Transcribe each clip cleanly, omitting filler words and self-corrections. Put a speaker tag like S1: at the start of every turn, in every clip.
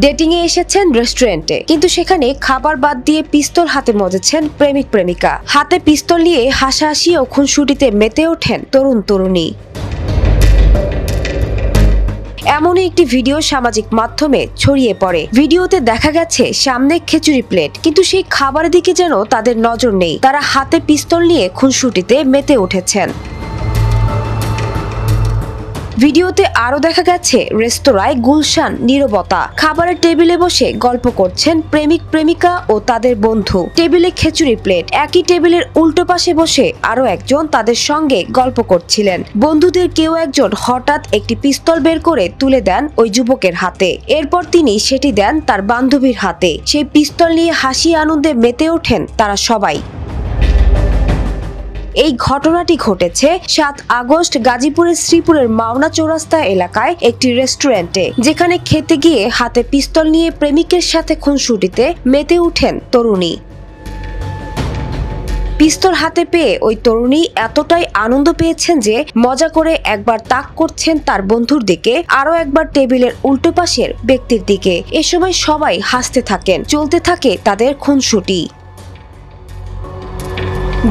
S1: Dating এ এসেছেন রেস্টুরেন্টে, কিন্তু সেখানে খাবার বাদ দিয়ে পিস্তল হাতে মজেছেন প্রেমিক প্রেমিকা। হাতে পিস্তল নিয়ে হাসাহাসি ও খুনসুটিতে মেতে ওঠেন তরুণ তরুণী। এমনই একটি ভিডিও সামাজিক মাধ্যমে ছড়িয়ে পড়ে। ভিডিওতে দেখা গেছে সামনে খিচুড়ি প্লেট, কিন্তু সেই খাবারের দিকে যেন তাদের নজর নেই। তারা হাতে পিস্তল নিয়ে খুনসুটিতে মেতে উঠেছেন। ভিডিওতে আরো দেখা গেছে রেস্তোরাঁয় গুলশান নীরবতা। খাবারের টেবিলে বসে গল্প করছেন প্রেমিক প্রেমিকা ও তাদের বন্ধু। টেবিলে খিচুড়ি প্লেট, একই টেবিলের উল্টো পাশে বসে আরো একজন তাদের সঙ্গে গল্প করছিলেন। বন্ধুদের কেউ একজন হঠাৎ একটি পিস্তল বের করে তুলে দেন ওই যুবকের হাতে। এরপর তিনি সেটি দেন তার বান্ধবীর হাতে। সেই পিস্তল নিয়ে হাসি আনন্দে মেতে ওঠেন তারা সবাই। এই ঘটনাটি ঘটেছে ৭ আগস্ট গাজীপুরের শ্রীপুরের মাওনা চৌরাস্তা এলাকায় একটি রেস্টুরেন্টে, যেখানে খেতে গিয়ে হাতে পিস্তল নিয়ে প্রেমিকের সাথে খুনসুটিতে মেতে উঠেন তরুণী। পিস্তল হাতে পেয়ে ওই তরুণী এতটাই আনন্দ পেয়েছেন যে মজা করে একবার তাক করছেন তার বন্ধুর দিকে, আরো একবার টেবিলের উল্টো পাশের ব্যক্তির দিকে। এ সময় সবাই হাসতে থাকেন, চলতে থাকে তাদের খুনসুটি।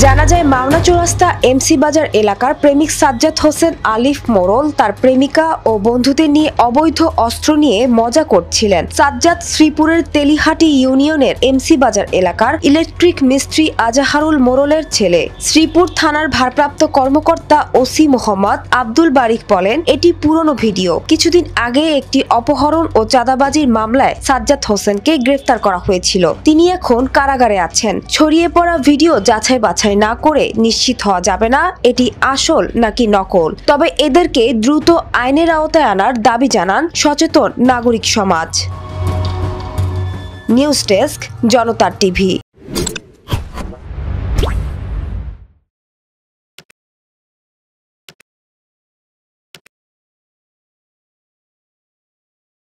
S1: জানা যায় মাওনা চৌরাস্তা এমসি বাজার এলাকার প্রেমিক সাজ্জাদ হোসেন আলিফ মোড়ল তার প্রেমিকা ও বন্ধুদের নিয়ে অবৈধ অস্ত্র নিয়ে মজা করছিলেন। সাজ্জাদ শ্রীপুরের তেলিহাটি ইউনিয়নের এমসি বাজার এলাকার ইলেকট্রিক মিস্ত্রি আজাহারুল মোড়লের ছেলে। শ্রীপুর থানার ভারপ্রাপ্ত কর্মকর্তা ওসি মোহাম্মদ আব্দুল বারিক বলেন, এটি পুরনো ভিডিও। কিছুদিন আগে একটি অপহরণ ও চাঁদাবাজির মামলায় সাজ্জাদ হোসেনকে গ্রেফতার করা হয়েছিল। তিনি এখন কারাগারে আছেন। ছড়িয়ে পড়া ভিডিও যাচাই বাছাই না করে নিশ্চিত হওয়া যাবে না এটি আসল নাকি নকল। তবে এদেরকে দ্রুত আইনের আওতায় আনার দাবি জানান সচেতন নাগরিক সমাজ। নিউজ ডেস্ক, জনতার টিভি।